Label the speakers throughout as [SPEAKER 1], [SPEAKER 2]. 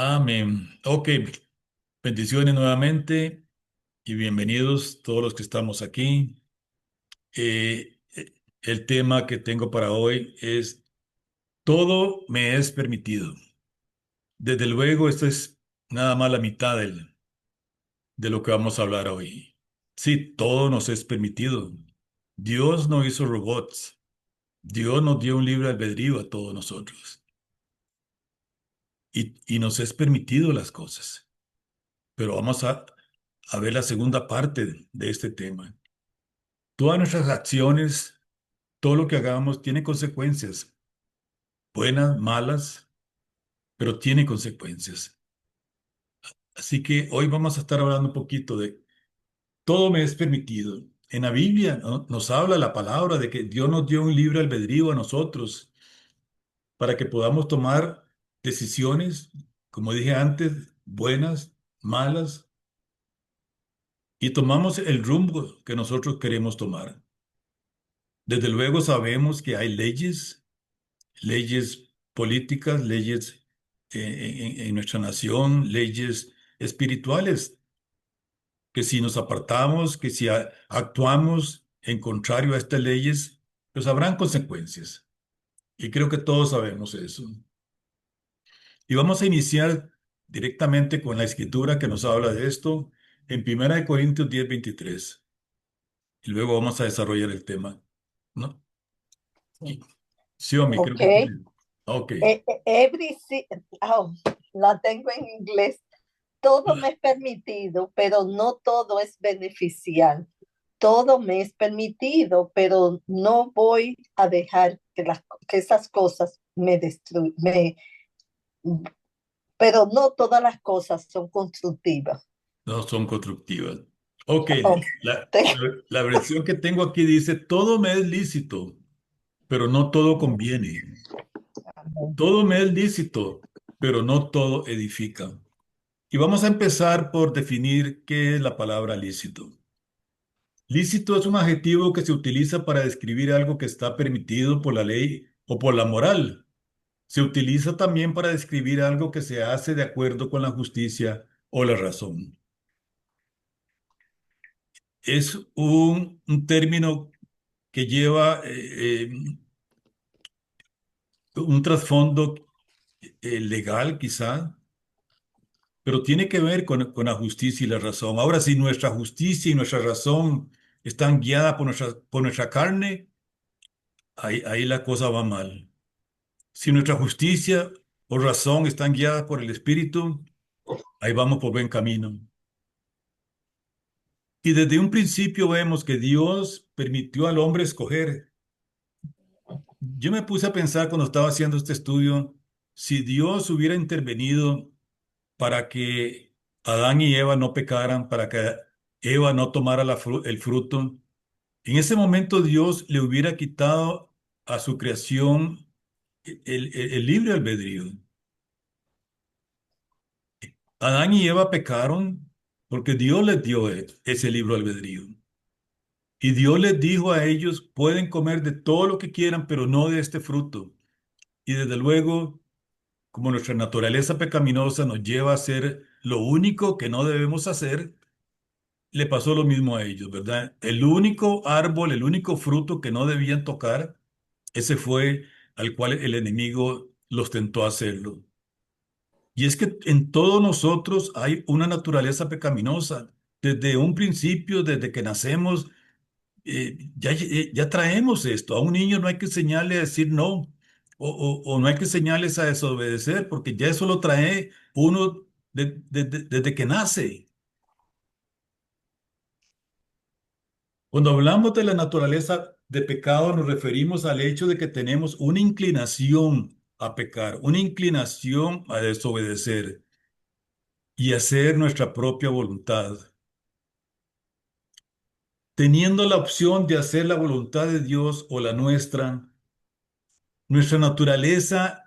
[SPEAKER 1] Amén. Ok, bendiciones nuevamente y bienvenidos todos los que estamos aquí. El tema que tengo para hoy es todo me es permitido. Desde luego, esto es nada más la mitad de lo que vamos a hablar hoy. Sí, todo nos es permitido. Dios no hizo robots. Dios nos dio un libre albedrío a todos nosotros y nos es permitido las cosas. Pero vamos a ver la segunda parte de este tema. Todas nuestras acciones, todo lo que hagamos tiene consecuencias, buenas, malas, pero tiene consecuencias. Así que hoy vamos a estar hablando un poquito de todo me es permitido. En la Biblia, ¿no?, nos habla la palabra de que Dios nos dio un libre albedrío a nosotros para que podamos tomar decisiones, como dije antes, buenas, malas, y tomamos el rumbo que nosotros queremos tomar. Desde luego sabemos que hay leyes políticas, leyes en nuestra nación, leyes espirituales, que si nos apartamos, que si actuamos en contrario a estas leyes, pues habrán consecuencias. Y creo que todos sabemos eso. Y vamos a iniciar directamente con la escritura que nos habla de esto en 1 Corintios 10:23. Y luego vamos a desarrollar el tema, ¿no? Y, Xiomi, creo
[SPEAKER 2] Ok.
[SPEAKER 1] que tiene. Ok.
[SPEAKER 2] Every, la tengo en inglés. Todo me es permitido, pero no todo es beneficial. Todo me es permitido, pero no voy a dejar que esas cosas me destruyan. Pero no todas las cosas son constructivas.
[SPEAKER 1] No son constructivas. Ok,
[SPEAKER 2] Oh,
[SPEAKER 1] la,
[SPEAKER 2] te-
[SPEAKER 1] la versión que tengo aquí dice, todo me es lícito, pero no todo conviene. Todo me es lícito, pero no todo edifica. Y vamos a empezar por definir qué es la palabra lícito. Lícito es un adjetivo que se utiliza para describir algo que está permitido por la ley o por la moral. Se utiliza también para describir algo que se hace de acuerdo con la justicia o la razón. Es un término que lleva un trasfondo legal quizá, pero tiene que ver con la justicia y la razón. Ahora, si nuestra justicia y nuestra razón están guiadas por nuestra carne, ahí la cosa va mal. Si nuestra justicia o razón están guiadas por el Espíritu, ahí vamos por buen camino. Y desde un principio vemos que Dios permitió al hombre escoger. Yo me puse a pensar cuando estaba haciendo este estudio, si Dios hubiera intervenido para que Adán y Eva no pecaran, para que Eva no tomara el fruto, en ese momento Dios le hubiera quitado a su creación el libre albedrío. Adán y Eva pecaron porque Dios les dio ese libre albedrío. Y Dios les dijo a ellos, pueden comer de todo lo que quieran, pero no de este fruto. Y desde luego, como nuestra naturaleza pecaminosa nos lleva a hacer lo único que no debemos hacer, le pasó lo mismo a ellos, ¿verdad? El único árbol, el único fruto que no debían tocar, ese fue al cual el enemigo los tentó a hacerlo. Y es que en todos nosotros hay una naturaleza pecaminosa. Desde un principio, desde que nacemos, ya traemos esto. A un niño no hay que enseñarle a decir no, o no hay que enseñarles a desobedecer, porque ya eso lo trae uno desde que nace. Cuando hablamos de la naturaleza de pecado, nos referimos al hecho de que tenemos una inclinación a pecar, una inclinación a desobedecer y hacer nuestra propia voluntad. Teniendo la opción de hacer la voluntad de Dios o la nuestra naturaleza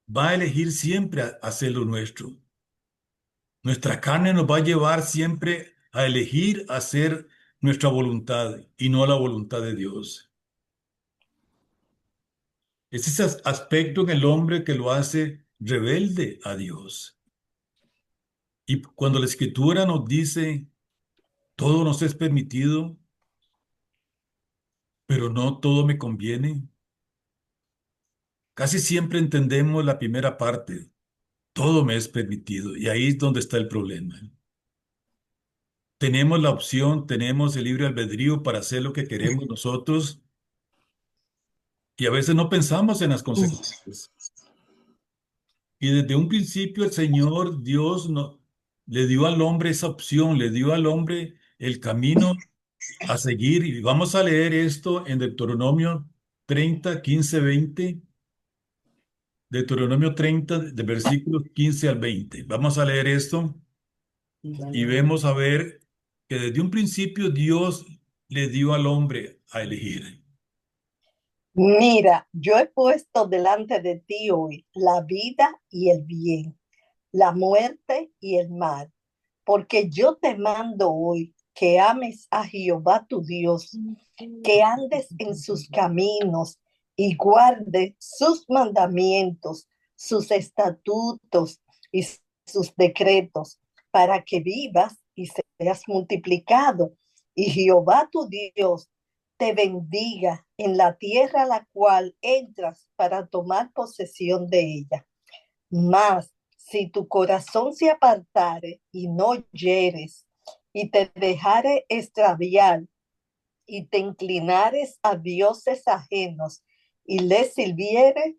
[SPEAKER 1] va a elegir siempre hacer lo nuestro. Nuestra carne nos va a llevar siempre a elegir hacer nuestra voluntad y no la voluntad de Dios. Es ese aspecto en el hombre que lo hace rebelde a Dios. Y cuando la Escritura nos dice, todo nos es permitido, pero no todo me conviene, casi siempre entendemos la primera parte, todo me es permitido, y ahí es donde está el problema. Tenemos la opción, tenemos el libre albedrío para hacer lo que queremos nosotros, y a veces no pensamos en las consecuencias. Y desde un principio el Señor Dios no, le dio al hombre esa opción, le dio al hombre el camino a seguir. Y vamos a leer esto en Deuteronomio 30, 15, 20. Deuteronomio 30, de versículos 15 al 20. Vamos a leer esto y vemos a ver que desde un principio Dios le dio al hombre a elegir.
[SPEAKER 2] Mira, yo he puesto delante de ti hoy la vida y el bien, la muerte y el mal, porque yo te mando hoy que ames a Jehová tu Dios, que andes en sus caminos y guardes sus mandamientos, sus estatutos y sus decretos, para que vivas y seas multiplicado. Y Jehová tu Dios te bendiga en la tierra a la cual entras para tomar posesión de ella. Mas si tu corazón se apartare y no yeres y te dejare extraviar y te inclinares a dioses ajenos y les sirvieres,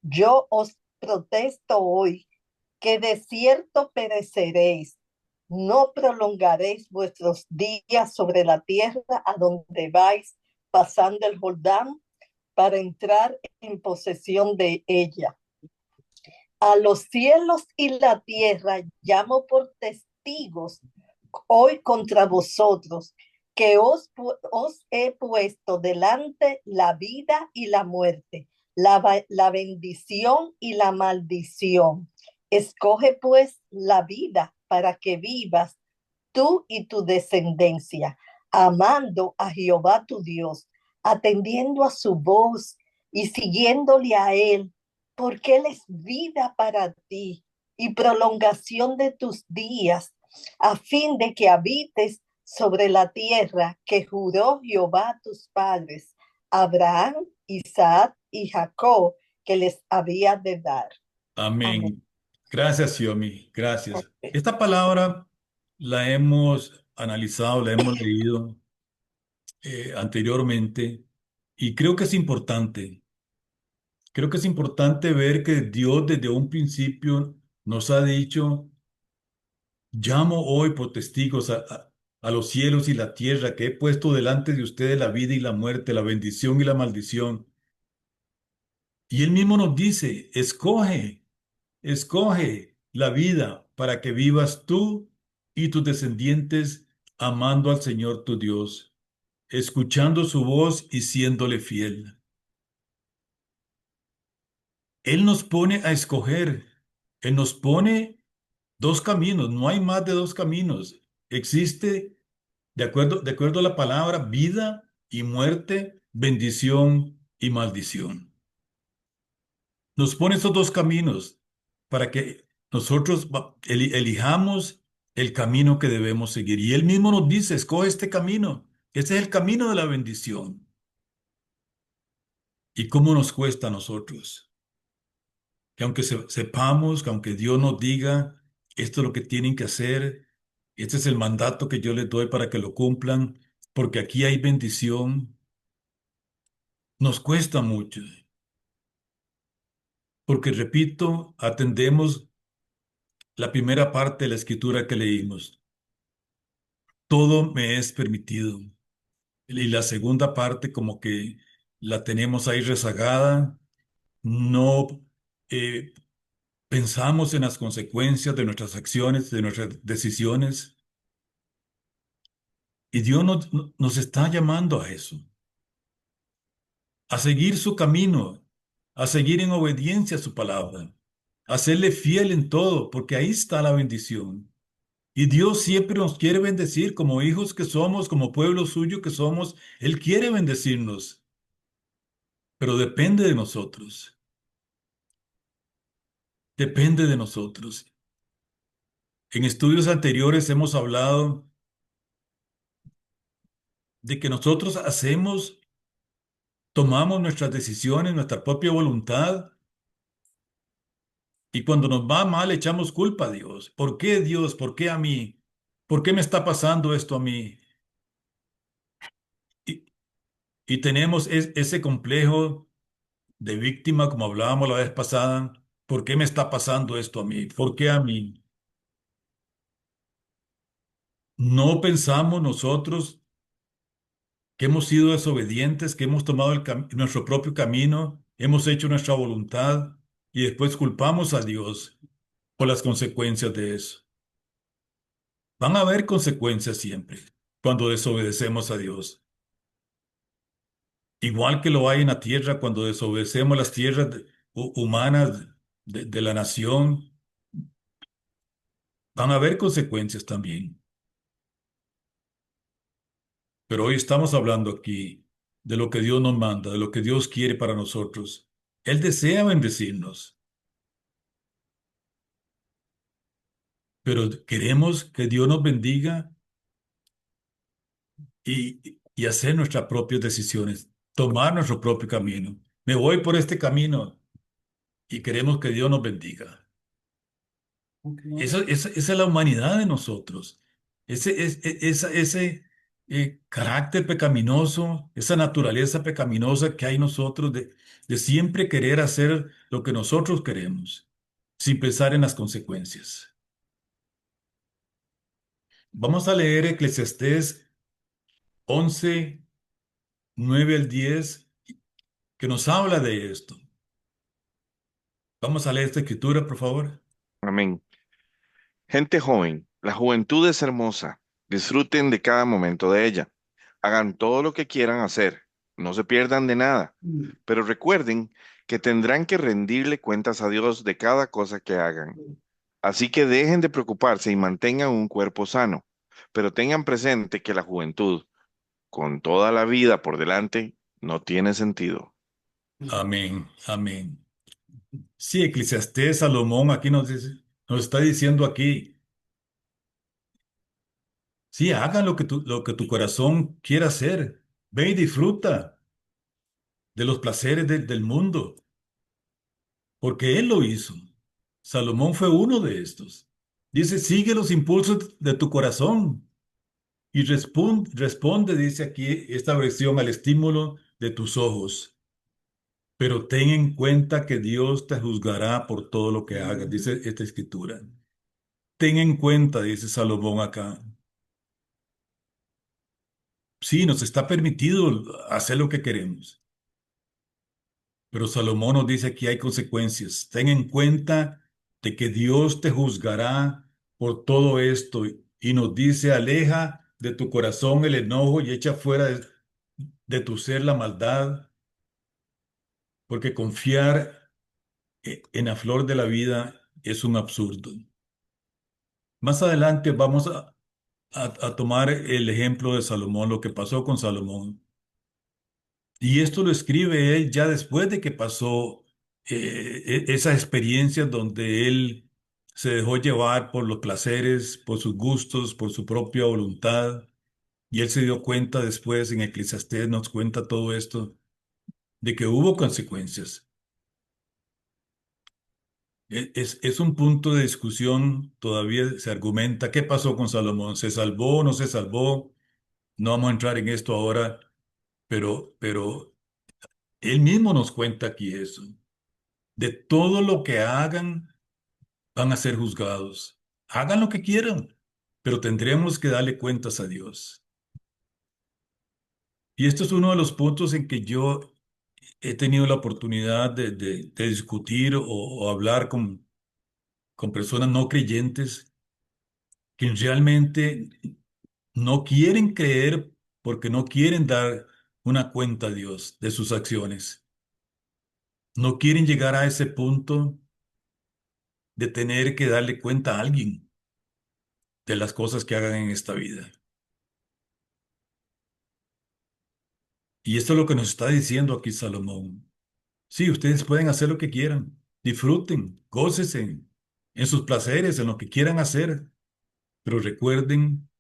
[SPEAKER 2] yo os protesto hoy que de cierto pereceréis. No prolongaréis vuestros días sobre la tierra a donde vais pasando el Jordán para entrar en posesión de ella. A los cielos y la tierra llamo por testigos hoy contra vosotros, que os he puesto delante la vida y la muerte, la bendición y la maldición. Escoge pues la vida para que vivas tú y tu descendencia, amando a Jehová tu Dios, atendiendo a su voz y siguiéndole a él, porque él es vida para ti y prolongación de tus días, a fin de que habites sobre la tierra que juró Jehová a tus padres, Abraham, Isaac y Jacob, que les había de dar. Amén.
[SPEAKER 1] Amén. Gracias, Xiomi. Gracias. Esta palabra la hemos analizado, la hemos leído anteriormente y creo que es importante. Creo que es importante ver que Dios desde un principio nos ha dicho, llamo hoy por testigos a los cielos y la tierra, que he puesto delante de ustedes la vida y la muerte, la bendición y la maldición. Y Él mismo nos dice, escoge la vida para que vivas tú y tus descendientes amando al Señor tu Dios, escuchando su voz y siéndole fiel. Él nos pone a escoger, Él nos pone dos caminos, no hay más de dos caminos. Existe, de acuerdo a la palabra, vida y muerte, bendición y maldición. Nos pone esos dos caminos para que nosotros elijamos el camino que debemos seguir. Y Él mismo nos dice, escoge este camino. Este es el camino de la bendición. ¿Y cómo nos cuesta a nosotros? Que aunque sepamos, que aunque Dios nos diga, esto es lo que tienen que hacer, este es el mandato que yo les doy para que lo cumplan, porque aquí hay bendición, nos cuesta mucho. Porque, repito, atendemos la primera parte de la escritura que leímos. Todo me es permitido. Y la segunda parte como que la tenemos ahí rezagada, no eh, pensamos en las consecuencias de nuestras acciones, de nuestras decisiones. Y Dios nos está llamando a eso, a seguir su camino, a seguir en obediencia a su palabra, a serle fiel en todo, porque ahí está la bendición. Y Dios siempre nos quiere bendecir como hijos que somos, como pueblo suyo que somos. Él quiere bendecirnos, pero depende de nosotros. Depende de nosotros. En estudios anteriores hemos hablado de que nosotros hacemos, tomamos nuestras decisiones, nuestra propia voluntad, y cuando nos va mal echamos culpa a Dios. ¿Por qué Dios? ¿Por qué a mí? ¿Por qué me está pasando esto a mí? Y, y tenemos ese complejo de víctima, como hablábamos la vez pasada. ¿Por qué me está pasando esto a mí? ¿Por qué a mí? No pensamos nosotros que hemos sido desobedientes, que hemos tomado nuestro propio camino, hemos hecho nuestra voluntad y después culpamos a Dios por las consecuencias de eso. Van a haber consecuencias siempre cuando desobedecemos a Dios. Igual que lo hay en la tierra cuando desobedecemos las tierras humanas de la nación, van a haber consecuencias también. Pero hoy estamos hablando aquí de lo que Dios nos manda, de lo que Dios quiere para nosotros. Él desea bendecirnos, pero queremos que Dios nos bendiga y hacer nuestras propias decisiones, tomar nuestro propio camino. Me voy por este camino y queremos que Dios nos bendiga. Esa es la humanidad de nosotros. Ese carácter pecaminoso, esa naturaleza pecaminosa que hay en nosotros de siempre querer hacer lo que nosotros queremos, sin pensar en las consecuencias. Vamos a leer Eclesiastés 11:9 al 10, que nos habla de esto. Vamos a leer esta escritura, por favor.
[SPEAKER 3] Amén. Gente joven, la juventud es hermosa. Disfruten de cada momento de ella. Hagan todo lo que quieran hacer. No se pierdan de nada. Pero recuerden que tendrán que rendirle cuentas a Dios de cada cosa que hagan. Así que dejen de preocuparse y mantengan un cuerpo sano. Pero tengan presente que la juventud, con toda la vida por delante, no tiene sentido.
[SPEAKER 1] Amén, amén. Sí, Eclesiastés, Salomón, aquí nos está diciendo aquí, sí, hagan lo que tu corazón quiera hacer. Ve y disfruta de los placeres del mundo, porque él lo hizo. Salomón fue uno de estos. Dice, sigue los impulsos de tu corazón y responde, dice aquí esta versión, al estímulo de tus ojos. Pero ten en cuenta que Dios te juzgará por todo lo que hagas, dice esta escritura. Ten en cuenta, dice Salomón acá. Sí, nos está permitido hacer lo que queremos, pero Salomón nos dice que hay consecuencias. Ten en cuenta de que Dios te juzgará por todo esto y nos dice, aleja de tu corazón el enojo y echa fuera de tu ser la maldad, porque confiar en la flor de la vida es un absurdo. Más adelante vamos a tomar el ejemplo de Salomón, lo que pasó con Salomón. Y esto lo escribe él ya después de que pasó esas experiencias donde él se dejó llevar por los placeres, por sus gustos, por su propia voluntad. Y él se dio cuenta después, en Eclesiastés nos cuenta todo esto, de que hubo consecuencias. Es un punto de discusión, todavía se argumenta, ¿qué pasó con Salomón? ¿Se salvó o no se salvó? No vamos a entrar en esto ahora, pero él mismo nos cuenta aquí eso. De todo lo que hagan, van a ser juzgados. Hagan lo que quieran, pero tendremos que darle cuentas a Dios. Y esto es uno de los puntos en que yo he tenido la oportunidad de discutir o hablar con personas no creyentes que realmente no quieren creer porque no quieren dar una cuenta a Dios de sus acciones. No quieren llegar a ese punto de tener que darle cuenta a alguien de las cosas que hagan en esta vida. Y esto es lo que nos está diciendo aquí Salomón. Sí, ustedes pueden hacer lo que quieran, disfruten, gócesen en sus placeres, en lo que quieran hacer, pero recuerden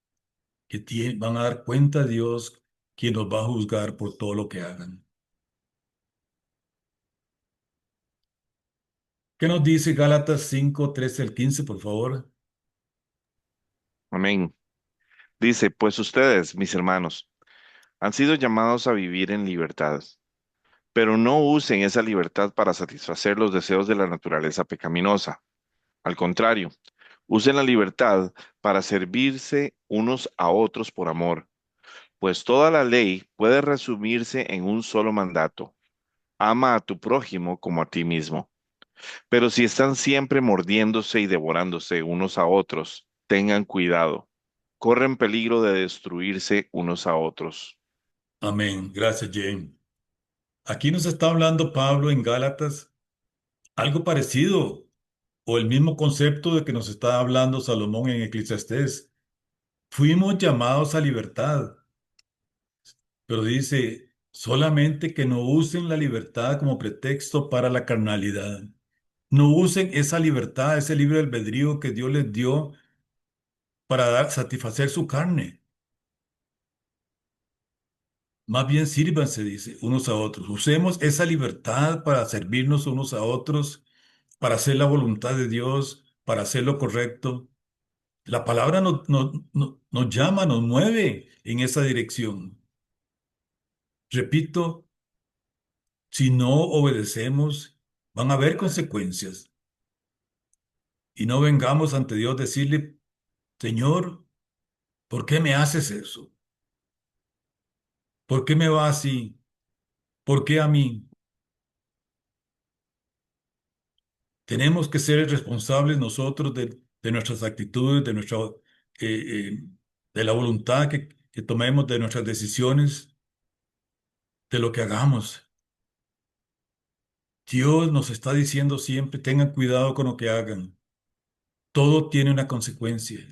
[SPEAKER 1] que van a dar cuenta a Dios, quien los va a juzgar por todo lo que hagan. ¿Qué nos dice Gálatas 5, 13 al 15, por favor?
[SPEAKER 3] Amén. Dice, pues ustedes, mis hermanos, han sido llamados a vivir en libertad, pero no usen esa libertad para satisfacer los deseos de la naturaleza pecaminosa. Al contrario, usen la libertad para servirse unos a otros por amor, pues toda la ley puede resumirse en un solo mandato: ama a tu prójimo como a ti mismo. Pero si están siempre mordiéndose y devorándose unos a otros, tengan cuidado. Corren peligro de destruirse unos a otros.
[SPEAKER 1] Amén. Gracias, James. Aquí nos está hablando Pablo en Gálatas algo parecido o el mismo concepto de que nos está hablando Salomón en Eclesiastés. Fuimos llamados a libertad, pero dice solamente que no usen la libertad como pretexto para la carnalidad. No usen esa libertad, ese libre albedrío que Dios les dio para satisfacer su carne. Más bien sírvanse, dice, unos a otros. Usemos esa libertad para servirnos unos a otros, para hacer la voluntad de Dios, para hacer lo correcto. La palabra nos llama, nos mueve en esa dirección. Repito, si no obedecemos, van a haber consecuencias. Y no vengamos ante Dios a decirle, Señor, ¿por qué me haces eso? ¿Por qué me va así? ¿Por qué a mí? Tenemos que ser responsables nosotros de nuestras actitudes, eh, de la voluntad que tomemos, de nuestras decisiones, de lo que hagamos. Dios nos está diciendo siempre, tengan cuidado con lo que hagan. Todo tiene una consecuencia,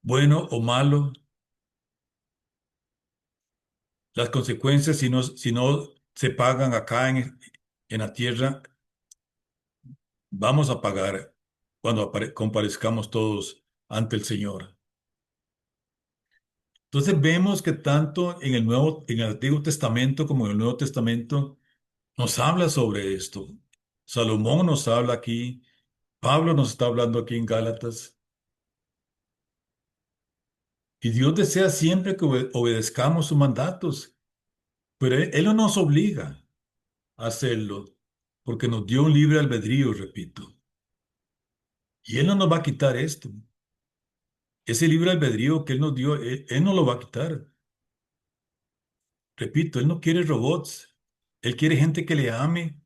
[SPEAKER 1] bueno o malo. Las consecuencias, si no se pagan acá en la tierra, vamos a pagar cuando comparezcamos todos ante el Señor. Entonces vemos que tanto en el Antiguo Testamento como en el Nuevo Testamento nos habla sobre esto. Salomón nos habla aquí, Pablo nos está hablando aquí en Gálatas, y Dios desea siempre que obedezcamos sus mandatos, pero Él no nos obliga a hacerlo, porque nos dio un libre albedrío, repito, y Él no nos va a quitar esto. Ese libre albedrío que Él nos dio, Él no lo va a quitar. Repito, Él no quiere robots, Él quiere gente que le ame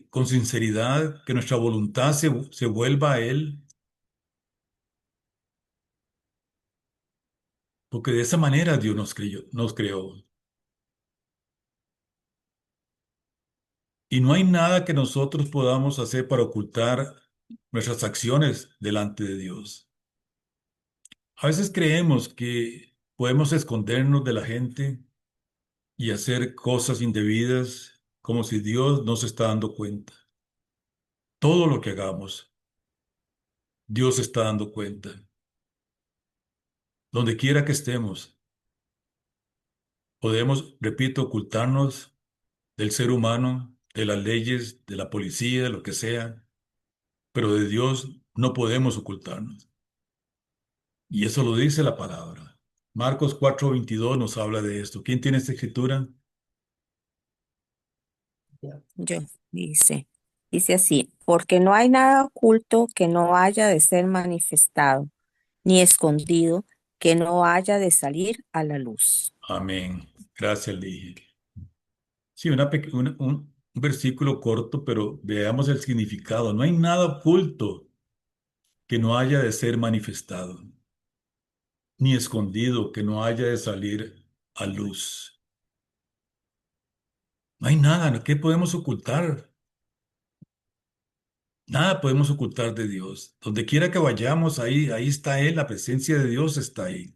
[SPEAKER 1] con sinceridad, que nuestra voluntad se vuelva a Él, porque de esa manera Dios nos creó. Y no hay nada que nosotros podamos hacer para ocultar nuestras acciones delante de Dios. A veces creemos que podemos escondernos de la gente y hacer cosas indebidas como si Dios no se está dando cuenta. Todo lo que hagamos, Dios se está dando cuenta. Donde quiera que estemos, podemos, repito, ocultarnos del ser humano, de las leyes, de la policía, de lo que sea, pero de Dios no podemos ocultarnos. Y eso lo dice la palabra. Marcos 4:22 nos habla de esto. ¿Quién tiene esta escritura?
[SPEAKER 4] Yo, dice así, porque no hay nada oculto que no haya de ser manifestado, ni escondido que no haya de salir a la luz.
[SPEAKER 1] Amén. Gracias, Ligia. Sí, un versículo corto, pero veamos el significado. No hay nada oculto que no haya de ser manifestado, ni escondido que no haya de salir a luz. No hay nada, ¿qué podemos ocultar? Nada podemos ocultar de Dios. Donde quiera que vayamos, ahí está Él, la presencia de Dios está ahí.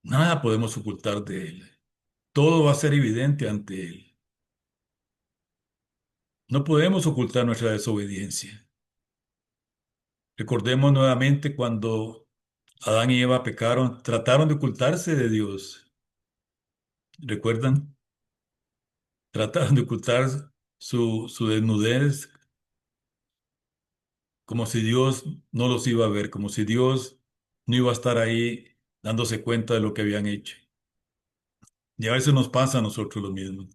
[SPEAKER 1] Nada podemos ocultar de Él. Todo va a ser evidente ante Él. No podemos ocultar nuestra desobediencia. Recordemos nuevamente cuando Adán y Eva pecaron, trataron de ocultarse de Dios. ¿Recuerdan? Trataron de ocultar su desnudez como si Dios no los iba a ver, como si Dios no iba a estar ahí dándose cuenta de lo que habían hecho. Y a veces nos pasa a nosotros lo mismo.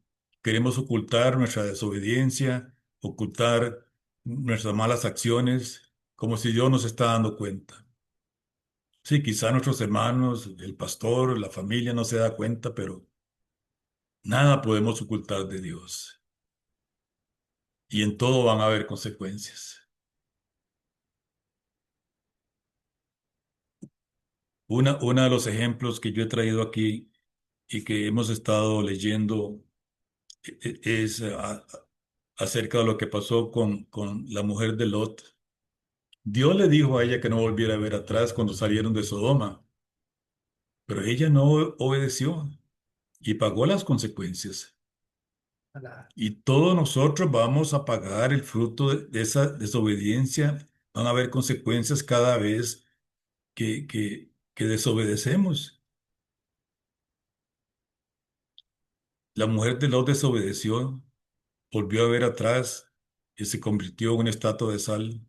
[SPEAKER 1] Queremos ocultar nuestra desobediencia, ocultar nuestras malas acciones, como si Dios nos está dando cuenta. Sí, quizá nuestros hermanos, el pastor, la familia no se da cuenta, pero nada podemos ocultar de Dios. Y en todo van a haber consecuencias. Uno de los ejemplos que yo he traído aquí y que hemos estado leyendo es acerca de lo que pasó con la mujer de Lot. Dios le dijo a ella que no volviera a ver atrás cuando salieron de Sodoma, pero ella no obedeció y pagó las consecuencias. Y todos nosotros vamos a pagar el fruto de esa desobediencia. Van a haber consecuencias cada vez que desobedecemos. La mujer de Lot desobedeció, volvió a ver atrás y se convirtió en una estatua de sal.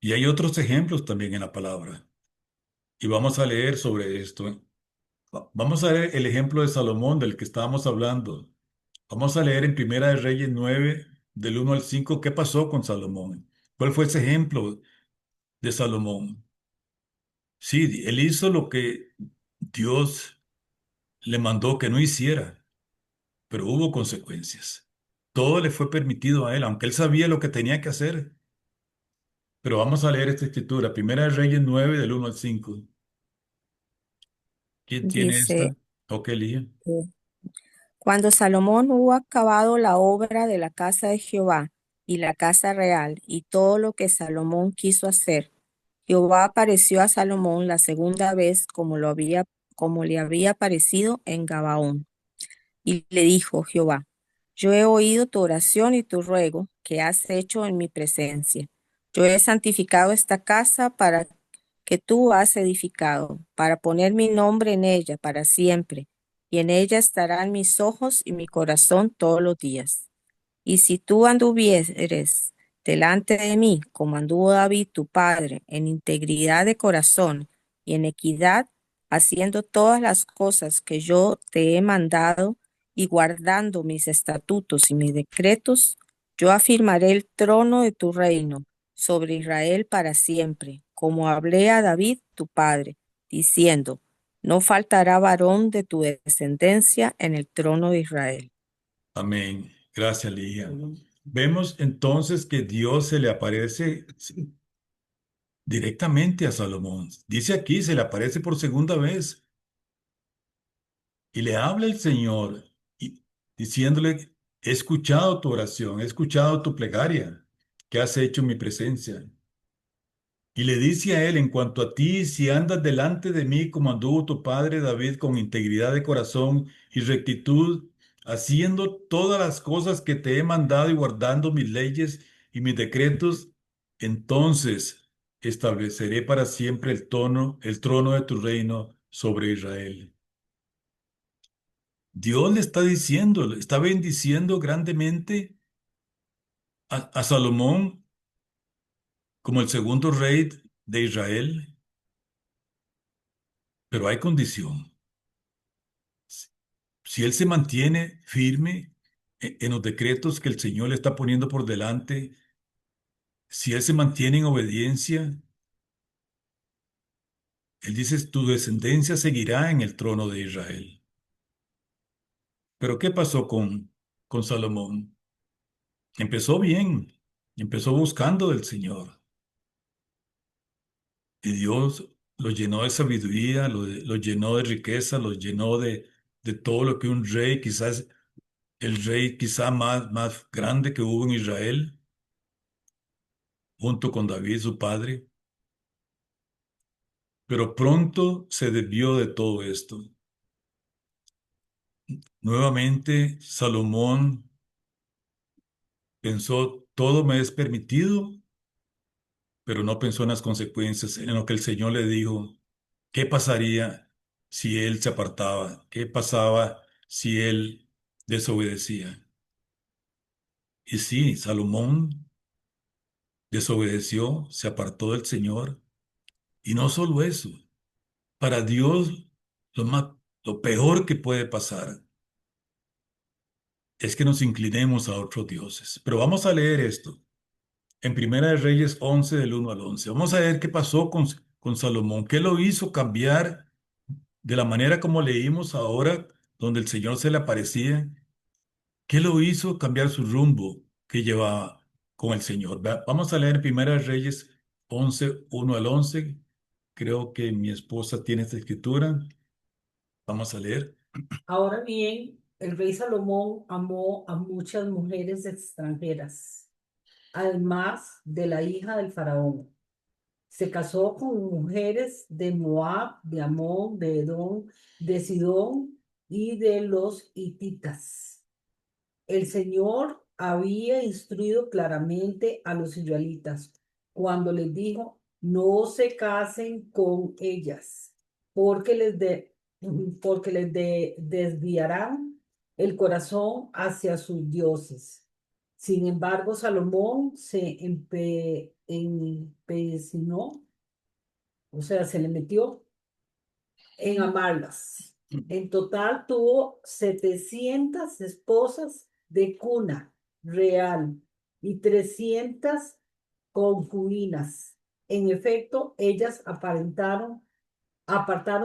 [SPEAKER 1] Y hay otros ejemplos también en la palabra. Y vamos a leer sobre esto. Vamos a leer el ejemplo de Salomón del que estábamos hablando. Vamos a leer en Primera de Reyes 9, del 1 al 5, qué pasó con Salomón. ¿Cuál fue ese ejemplo de Salomón? Sí, él hizo lo que Dios le mandó que no hiciera, pero hubo consecuencias. Todo le fue permitido a él, aunque él sabía lo que tenía que hacer. Pero vamos a leer esta escritura, Primera de Reyes 9, del 1 al 5. ¿Quién tiene esta?
[SPEAKER 4] Dice,
[SPEAKER 1] Ok, Lía.
[SPEAKER 4] eh, cuando Salomón hubo acabado la obra de la casa de Jehová y la casa real y todo lo que Salomón quiso hacer, Jehová apareció a Salomón la segunda vez como le había aparecido en Gabaón. Y le dijo Jehová, yo he oído tu oración y tu ruego que has hecho en mi presencia. Yo he santificado esta casa para que tú has edificado, para poner mi nombre en ella para siempre, y en ella estarán mis ojos y mi corazón todos los días. Y si tú anduvieres delante de mí, como anduvo David tu padre, en integridad de corazón y en equidad, haciendo todas las cosas que yo te he mandado y guardando mis estatutos y mis decretos, yo afirmaré el trono de tu reino sobre Israel para siempre, como hablé a David tu padre, diciendo, no faltará varón de tu descendencia en el trono de Israel.
[SPEAKER 1] Amén. Gracias, Lía. Vemos entonces que Dios se le aparece directamente a Salomón. Dice aquí, se le aparece por segunda vez y le habla el Señor diciéndole, he escuchado tu oración, he escuchado tu plegaria que has hecho en mi presencia. Y le dice a él, en cuanto a ti, si andas delante de mí como anduvo tu padre David con integridad de corazón y rectitud, haciendo todas las cosas que te he mandado y guardando mis leyes y mis decretos, entonces estableceré para siempre el trono de tu reino sobre Israel. Dios le está diciendo, le está bendiciendo grandemente a Salomón como el segundo rey de Israel, pero hay condición. Si él se mantiene firme en los decretos que el Señor le está poniendo por delante, si él se mantiene en obediencia, él dice, tu descendencia seguirá en el trono de Israel. Pero ¿qué pasó con Salomón? Empezó bien, empezó buscando del Señor. Y Dios lo llenó de sabiduría, lo llenó de riqueza, lo llenó de todo lo que un rey, quizás el rey quizá más grande que hubo en Israel, junto con David, su padre. Pero pronto se desvió de todo esto. Nuevamente, Salomón pensó, todo me es permitido, pero no pensó en las consecuencias, en lo que el Señor le dijo. ¿Qué pasaría si él se apartaba? ¿Qué pasaba si él desobedecía? Y sí, Salomón desobedeció, se apartó del Señor. Y no solo eso, para Dios lo más, lo peor que puede pasar es que nos inclinemos a otros dioses. Pero vamos a leer esto en Primera de Reyes 11 del 1 al 11. Vamos a ver qué pasó con Salomón, qué lo hizo cambiar de la manera como leímos ahora, donde el Señor se le aparecía. ¿Qué lo hizo cambiar su rumbo que llevaba con el Señor? Vamos a leer Primera Reyes 11, 1 al 11. Creo que mi esposa tiene esta escritura. Vamos a leer.
[SPEAKER 5] Ahora bien, el rey Salomón amó a muchas mujeres extranjeras, además de la hija del faraón. Se casó con mujeres de Moab, de Amón, de Edom, de Sidón y de los hititas. El Señor había instruido claramente a los israelitas cuando les dijo: no se casen con ellas, porque desviarán el corazón hacia sus dioses. Sin embargo, Salomón se empecinó, o sea, se le metió en amarlas. En total tuvo 700 esposas de cuna real y 300 concubinas. En efecto, ellas apartaron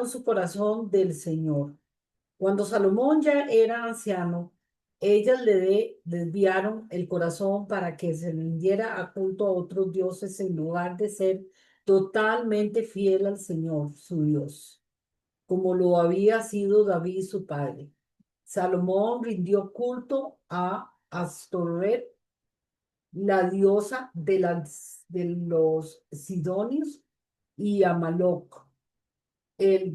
[SPEAKER 5] su corazón del Señor. Cuando Salomón ya era anciano, ellas le desviaron el corazón para que se rindiera a culto a otros dioses en lugar de ser totalmente fiel al Señor, su Dios, como lo había sido David su padre. Salomón rindió culto a Astoret, la diosa de los sidonios, y a Maloc, el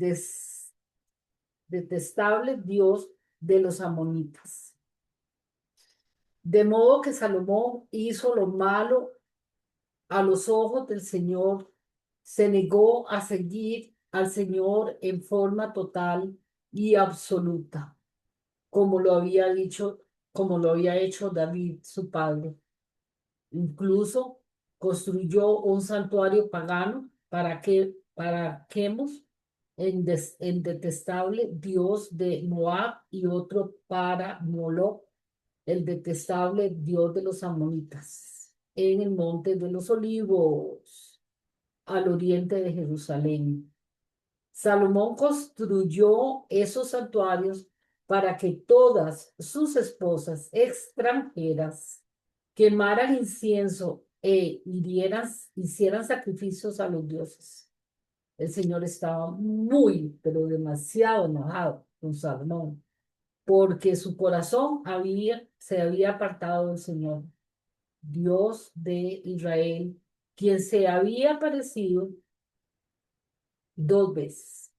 [SPEAKER 5] detestable dios de los amonitas. De modo que Salomón hizo lo malo a los ojos del Señor, se negó a seguir al Señor en forma total y absoluta, como lo había hecho David, su padre. Incluso construyó un santuario pagano para Quemos, el detestable dios de Moab, y otro para Moloc, el detestable dios de los amonitas, en el monte de los olivos, al oriente de Jerusalén. Salomón construyó esos santuarios para que todas sus esposas extranjeras quemaran incienso e hicieran sacrificios a los dioses. El Señor estaba muy, pero demasiado enojado con Salomón, porque su corazón se había apartado del Señor, Dios de Israel, quien se había aparecido 2 veces.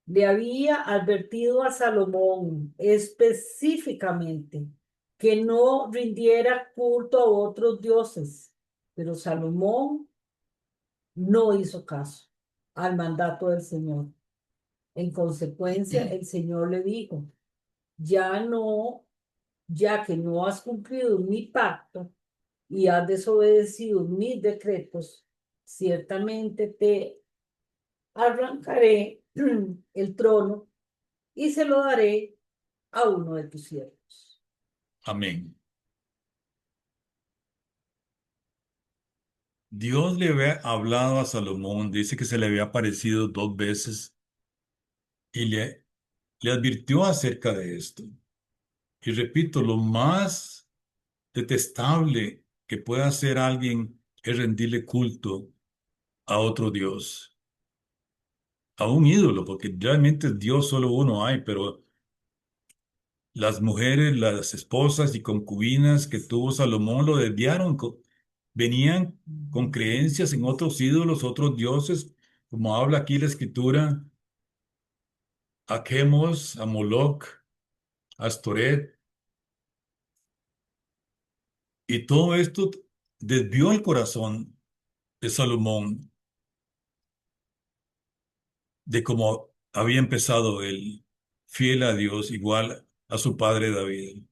[SPEAKER 5] Le había advertido a Salomón específicamente que no rindiera culto a otros dioses, pero Salomón no hizo caso al mandato del Señor. En consecuencia, el Señor le dijo: ya que no has cumplido mi pacto y has desobedecido mis decretos, ciertamente te arrancaré el trono y se lo daré a uno de tus siervos.
[SPEAKER 1] Amén. Dios le había hablado a Salomón, dice que se le había aparecido 2 veces y le advirtió acerca de esto. Y repito, lo más detestable que puede hacer alguien es rendirle culto a otro Dios, a un ídolo, porque realmente Dios solo uno hay, pero las mujeres, las esposas y concubinas que tuvo Salomón lo desviaron, venían con creencias en otros ídolos, otros dioses, como habla aquí la escritura, a Chemos, a Moloch, a Astoret, y todo esto desvió el corazón de Salomón de cómo había empezado él, fiel a Dios, igual a su padre David.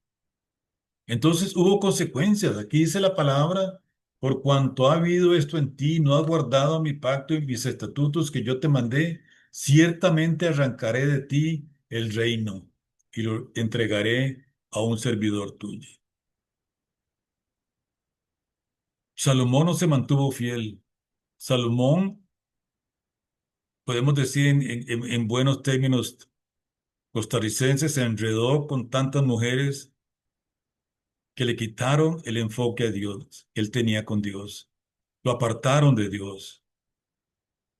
[SPEAKER 1] Entonces hubo consecuencias. Aquí dice la palabra, por cuanto ha habido esto en ti, no has guardado mi pacto y mis estatutos que yo te mandé, ciertamente arrancaré de ti el reino y lo entregaré a un servidor tuyo. Salomón no se mantuvo fiel. Salomón, podemos decir en buenos términos costarricenses, se enredó con tantas mujeres que le quitaron el enfoque a Dios que él tenía con Dios. Lo apartaron de Dios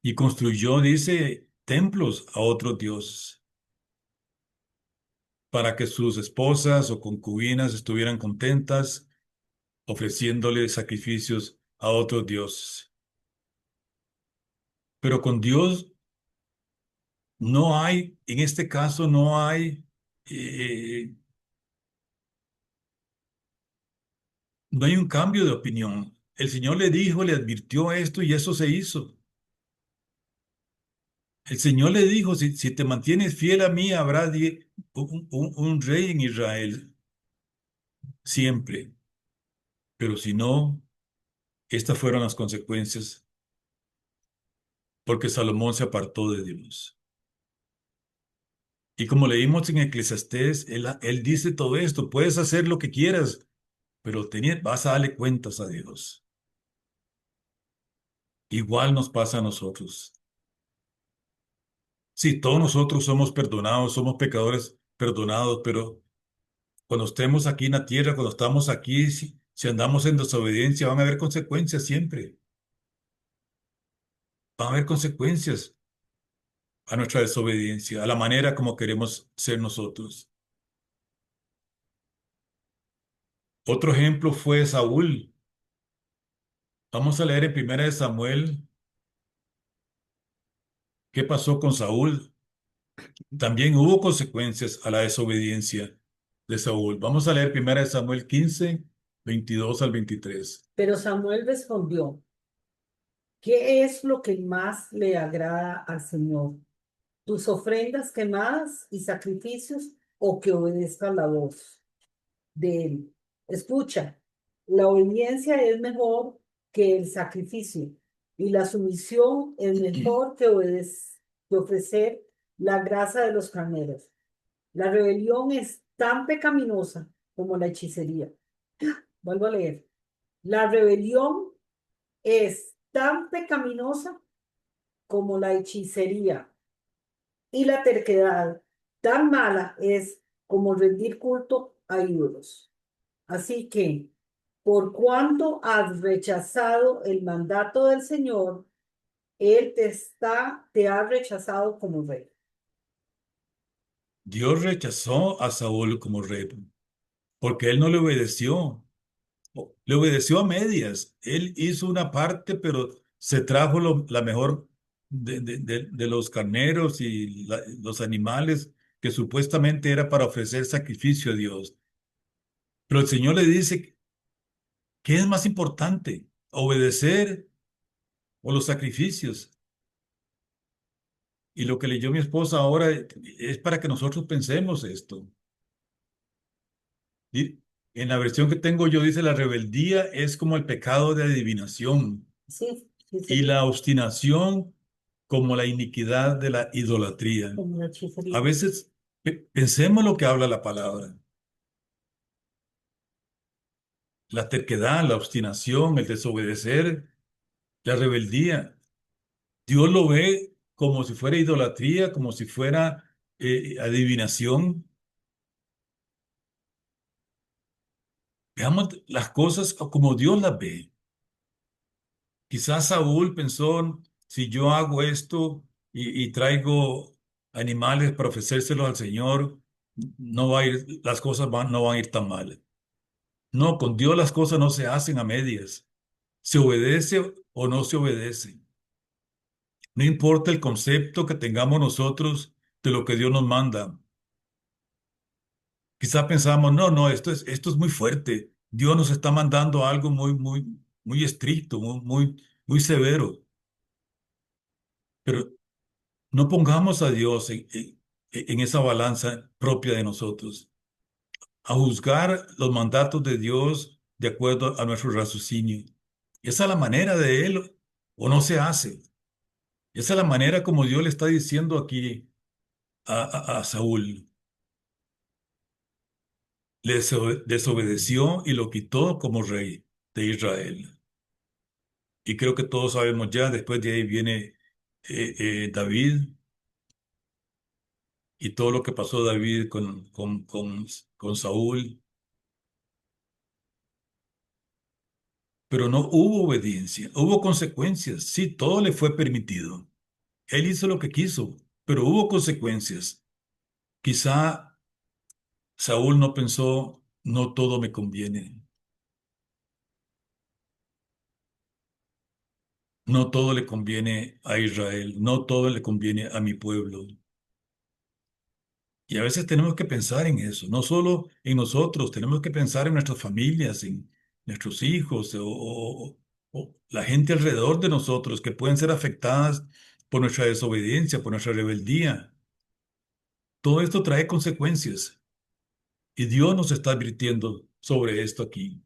[SPEAKER 1] y construyó, dice, templos a otros dioses para que sus esposas o concubinas estuvieran contentas ofreciéndole sacrificios a otros dioses. Pero con Dios no hay, en este caso eh, no hay un cambio de opinión. El Señor le dijo, le advirtió esto y eso se hizo. El Señor le dijo, si te mantienes fiel a mí, habrá un rey en Israel siempre. Pero si no, estas fueron las consecuencias, porque Salomón se apartó de Dios. Y como leímos en Eclesiastés, él dice todo esto, puedes hacer lo que quieras, pero vas a darle cuentas a Dios. Igual nos pasa a nosotros. Sí, todos nosotros somos perdonados, somos pecadores perdonados, pero cuando estemos aquí en la tierra, cuando estamos aquí, si andamos en desobediencia, van a haber consecuencias siempre. Van a haber consecuencias a nuestra desobediencia, a la manera como queremos ser nosotros. Otro ejemplo fue Saúl. Vamos a leer en Primera de Samuel qué pasó con Saúl. También hubo consecuencias a la desobediencia de Saúl. Vamos a leer Primera de Samuel 15, 22 al 23.
[SPEAKER 5] Pero Samuel respondió, ¿qué es lo que más le agrada al Señor? ¿Tus ofrendas quemadas y sacrificios o que obedezca la voz de Él? Escucha, la obediencia es mejor que el sacrificio y la sumisión es mejor que ofrecer la grasa de los carneros. La rebelión es tan pecaminosa como la hechicería. Vuelvo a leer. La rebelión es tan pecaminosa como la hechicería y la terquedad tan mala es como rendir culto a ídolos. Así que, por cuanto has rechazado el mandato del Señor, Él te ha rechazado como rey.
[SPEAKER 1] Dios rechazó a Saúl como rey porque él no le obedeció. Le obedeció a medias. Él hizo una parte, pero se trajo la mejor de los carneros y los animales que supuestamente era para ofrecer sacrificio a Dios. Pero el Señor le dice, ¿qué es más importante? ¿Obedecer o los sacrificios? Y lo que leyó mi esposa ahora es para que nosotros pensemos esto. Y en la versión que tengo yo dice, la rebeldía es como el pecado de adivinación
[SPEAKER 5] Sí, sí,
[SPEAKER 1] y
[SPEAKER 5] sí,
[SPEAKER 1] la obstinación como la iniquidad de la idolatría.
[SPEAKER 5] como la
[SPEAKER 1] A
[SPEAKER 5] hechicería.
[SPEAKER 1] veces pensemos lo que habla la palabra. La terquedad, la obstinación, el desobedecer, la rebeldía. Dios lo ve como si fuera idolatría, como si fuera adivinación. Veamos las cosas como Dios las ve. Quizás Saúl pensó, si yo hago esto y traigo animales para ofrecérselos al Señor, no va a ir, no van a ir tan mal. No, con Dios las cosas no se hacen a medias. Se obedece o no se obedece. No importa el concepto que tengamos nosotros de lo que Dios nos manda. Quizá pensamos, no, esto es muy fuerte. Dios nos está mandando algo muy, muy. muy estricto, muy severo. Pero no pongamos a Dios en esa balanza propia de nosotros, a juzgar los mandatos de Dios de acuerdo a nuestro raciocinio. Esa es la manera de Él, o no se hace. Esa es la manera como Dios le está diciendo aquí a Saúl. Le desobedeció y lo quitó como rey de Israel. Y creo que todos sabemos ya, después de ahí viene David y todo lo que pasó David con Saúl. Pero no hubo obediencia, hubo consecuencias. Sí, todo le fue permitido. Él hizo lo que quiso, pero hubo consecuencias. Quizá Saúl no pensó, no todo me conviene, no todo le conviene a Israel, no todo le conviene a mi pueblo. Y a veces tenemos que pensar en eso, no solo en nosotros, tenemos que pensar en nuestras familias, en nuestros hijos o la gente alrededor de nosotros que pueden ser afectadas por nuestra desobediencia, por nuestra rebeldía. Todo esto trae consecuencias y Dios nos está advirtiendo sobre esto aquí.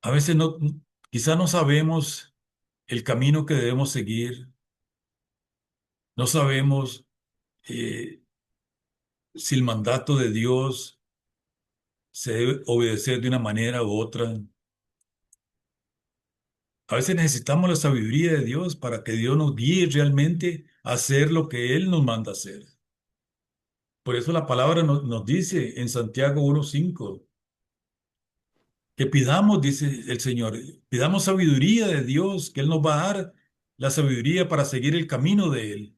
[SPEAKER 1] A veces no, quizá no sabemos el camino que debemos seguir, no sabemos eh, si el mandato de Dios se debe obedecer de una manera u otra. A veces necesitamos la sabiduría de Dios para que Dios nos guíe realmente a hacer lo que Él nos manda hacer. Por eso la palabra nos dice en Santiago 1:5 que pidamos, dice el Señor, pidamos sabiduría de Dios, que Él nos va a dar la sabiduría para seguir el camino de Él,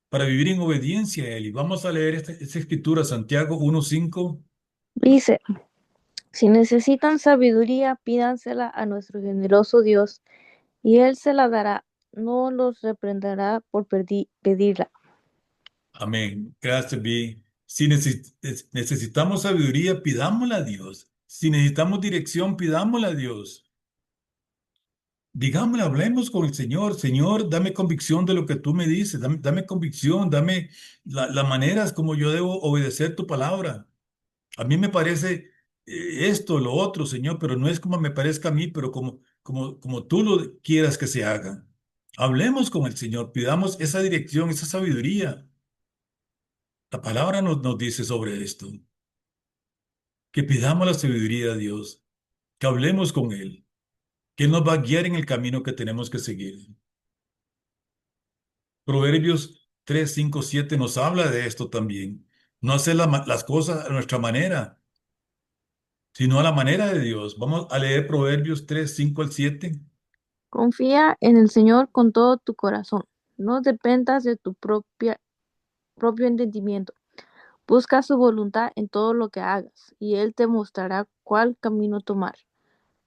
[SPEAKER 1] para vivir en obediencia a Él. Y vamos a leer esta escritura, Santiago 1:5.
[SPEAKER 6] Dice, si necesitan sabiduría, pídansela a nuestro generoso Dios, y Él se la dará, no los reprenderá por pedirla.
[SPEAKER 1] Amén. Gracias, Vi. Si necesitamos sabiduría, pidámosla a Dios. Si necesitamos dirección, pidámosla a Dios. Digámosle, hablemos con el Señor. Señor, dame convicción de lo que tú me dices. Dame convicción, dame las maneras como yo debo obedecer tu palabra. A mí me parece esto, lo otro, Señor, pero no es como me parezca a mí, pero como tú lo quieras que se haga. Hablemos con el Señor, pidamos esa dirección, esa sabiduría. La palabra nos dice sobre esto, que pidamos la sabiduría a Dios, que hablemos con Él, que Él nos va a guiar en el camino que tenemos que seguir. Proverbios 3, 5, 7 nos habla de esto también. No hacer las cosas a nuestra manera, sino a la manera de Dios. Vamos a leer Proverbios 3, 5 al 7.
[SPEAKER 6] Confía en el Señor con todo tu corazón. No dependas de tu propio entendimiento. Busca su voluntad en todo lo que hagas, y Él te mostrará cuál camino tomar.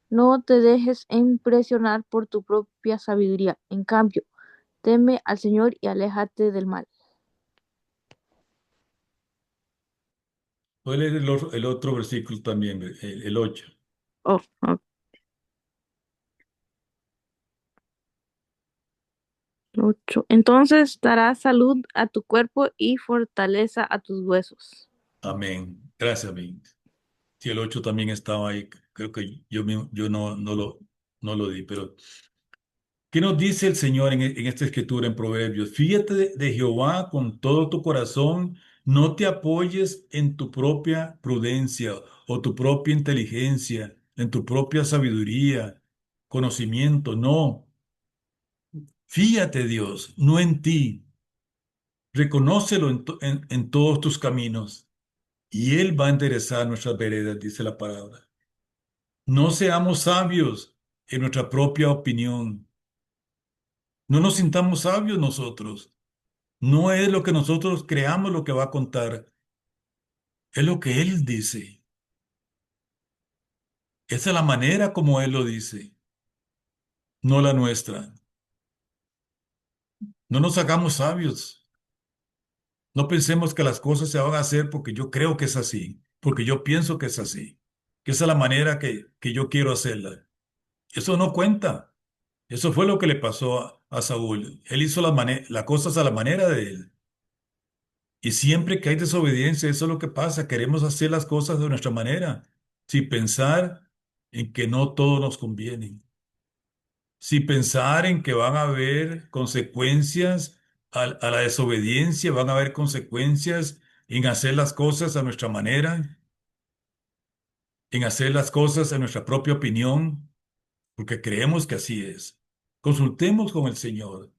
[SPEAKER 6] No te dejes impresionar por tu propia sabiduría. En cambio, teme al Señor y aléjate del mal.
[SPEAKER 1] Voy a leer el otro versículo también, el 8.
[SPEAKER 6] Oh, oh, 8. Entonces darás salud a tu cuerpo y fortaleza a tus huesos.
[SPEAKER 1] Amén. Gracias, amén. Si el 8 también estaba ahí, creo que yo no lo di, pero ¿qué nos dice el Señor en esta escritura en Proverbios? Fíjate de Jehová con todo tu corazón, no te apoyes en tu propia prudencia o tu propia inteligencia, en tu propia sabiduría, conocimiento, no. Fíjate, Dios, no en ti. Reconócelo en todos tus caminos y Él va a enderezar nuestras veredas, dice la palabra. No seamos sabios en nuestra propia opinión. No nos sintamos sabios nosotros. No es lo que nosotros creamos lo que va a contar, es lo que Él dice. Esa es la manera como Él lo dice, no la nuestra. No nos hagamos sabios. No pensemos que las cosas se van a hacer porque yo creo que es así, porque yo pienso que es así, que esa es la manera que yo quiero hacerla. Eso no cuenta. Eso fue lo que le pasó a Saúl. Él hizo las cosas a la manera de él. Y siempre que hay desobediencia, eso es lo que pasa. Queremos hacer las cosas de nuestra manera, sin pensar en que no todo nos conviene, sin pensar en que van a haber consecuencias a la desobediencia, van a haber consecuencias en hacer las cosas a nuestra manera, en hacer las cosas a nuestra propia opinión, porque creemos que así es. Consultemos con el Señor,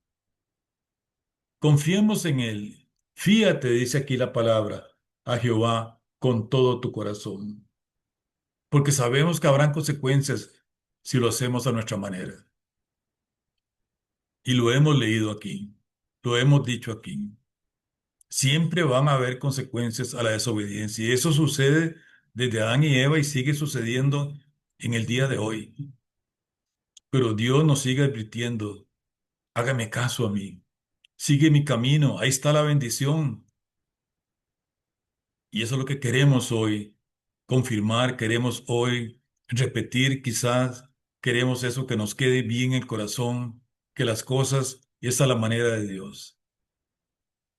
[SPEAKER 1] confiemos en Él. Fíate, dice aquí la palabra, a Jehová con todo tu corazón, porque sabemos que habrán consecuencias si lo hacemos a nuestra manera. Y lo hemos leído aquí, lo hemos dicho aquí. Siempre van a haber consecuencias a la desobediencia. Y eso sucede desde Adán y Eva y sigue sucediendo en el día de hoy. Pero Dios nos sigue advirtiendo, hágame caso a mí, sigue mi camino, ahí está la bendición. Y eso es lo que queremos hoy confirmar, queremos hoy repetir quizás, queremos eso que nos quede bien en el corazón, que las cosas, y esa es la manera de Dios.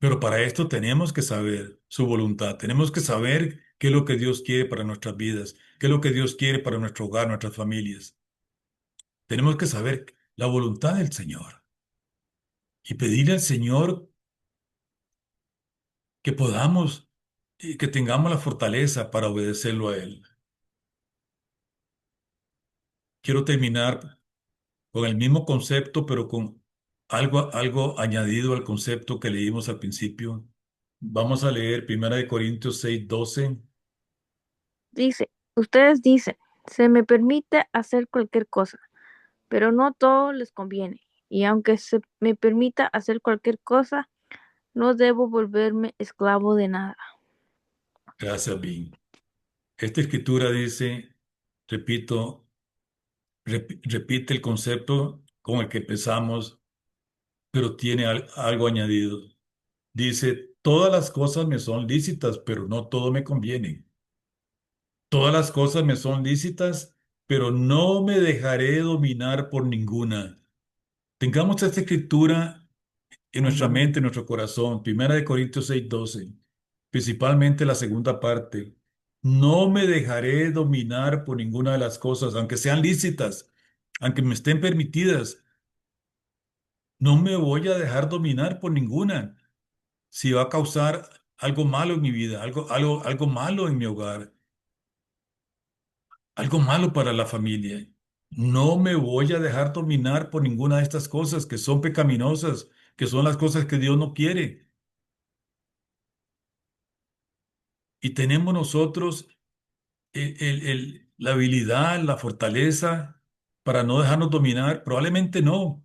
[SPEAKER 1] Pero para esto tenemos que saber su voluntad, tenemos que saber qué es lo que Dios quiere para nuestras vidas, qué es lo que Dios quiere para nuestro hogar, nuestras familias. Tenemos que saber la voluntad del Señor y pedirle al Señor que podamos y que tengamos la fortaleza para obedecerlo a Él. Quiero terminar con el mismo concepto, pero con algo añadido al concepto que leímos al principio. Vamos a leer 1 Corintios 6:12.
[SPEAKER 6] Dice, ustedes dicen, se me permite hacer cualquier cosa, pero no todo les conviene. Y aunque se me permita hacer cualquier cosa, no debo volverme esclavo de nada.
[SPEAKER 1] Gracias, Vin. Esta escritura dice, repito, repite el concepto con el que empezamos, pero tiene algo añadido. Dice, todas las cosas me son lícitas, pero no todo me conviene. Todas las cosas me son lícitas, pero no me dejaré dominar por ninguna. Tengamos esta escritura en nuestra mente, en nuestro corazón. 1 Corintios 6:12, principalmente la segunda parte. No me dejaré dominar por ninguna de las cosas, aunque sean lícitas, aunque me estén permitidas. No me voy a dejar dominar por ninguna. Si va a causar algo malo en mi vida, algo malo en mi hogar, algo malo para la familia. No me voy a dejar dominar por ninguna de estas cosas que son pecaminosas, que son las cosas que Dios no quiere. Y tenemos nosotros la habilidad, la fortaleza para no dejarnos dominar. Probablemente no.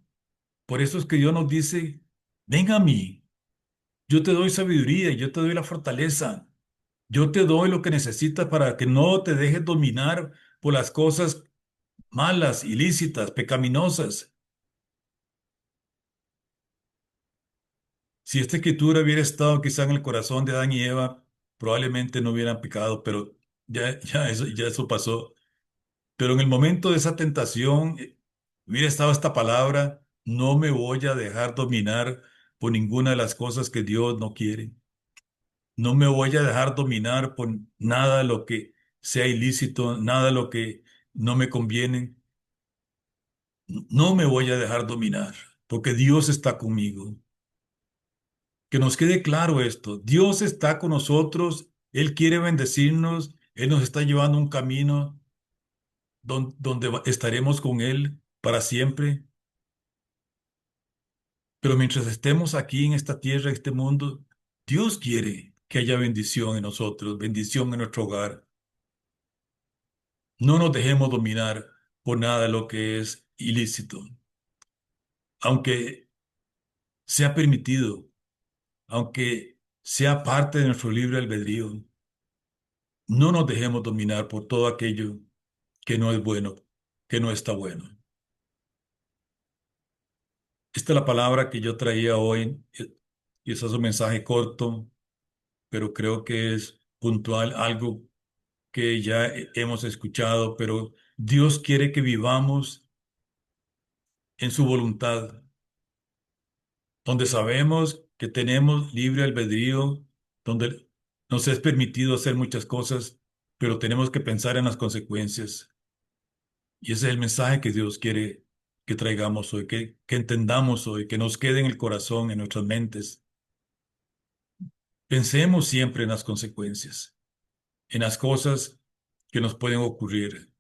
[SPEAKER 1] Por eso es que Dios nos dice, ven a mí, yo te doy sabiduría, yo te doy la fortaleza, yo te doy lo que necesitas para que no te dejes dominar por las cosas malas, ilícitas, pecaminosas. Si esta escritura hubiera estado quizá en el corazón de Adán y Eva, probablemente no hubieran pecado, pero ya eso pasó. Pero en el momento de esa tentación, hubiera estado esta palabra, no me voy a dejar dominar por ninguna de las cosas que Dios no quiere. No me voy a dejar dominar por nada de lo que sea ilícito, nada de lo que no me conviene. No me voy a dejar dominar, porque Dios está conmigo. Que nos quede claro esto. Dios está con nosotros, Él quiere bendecirnos, Él nos está llevando un camino donde estaremos con Él para siempre. Pero mientras estemos aquí en esta tierra, en este mundo, Dios quiere que haya bendición en nosotros, bendición en nuestro hogar. No nos dejemos dominar por nada de lo que es ilícito, aunque sea permitido, aunque sea parte de nuestro libre albedrío. No nos dejemos dominar por todo aquello que no es bueno, que no está bueno. Esta es la palabra que yo traía hoy y ese es un mensaje corto, pero creo que es puntual, algo que ya hemos escuchado, pero Dios quiere que vivamos en su voluntad, donde sabemos que tenemos libre albedrío, donde nos es permitido hacer muchas cosas, pero tenemos que pensar en las consecuencias. Y ese es el mensaje que Dios quiere que traigamos hoy, que entendamos hoy, que nos quede en el corazón, en nuestras mentes. Pensemos siempre en las consecuencias, en las cosas que nos pueden ocurrir.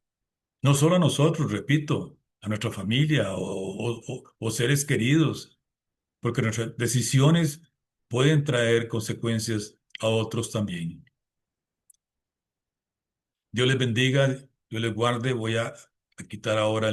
[SPEAKER 1] No solo a nosotros, repito, a nuestra familia o seres queridos, porque nuestras decisiones pueden traer consecuencias a otros también. Dios les bendiga, Dios les guarde. Voy a quitar ahora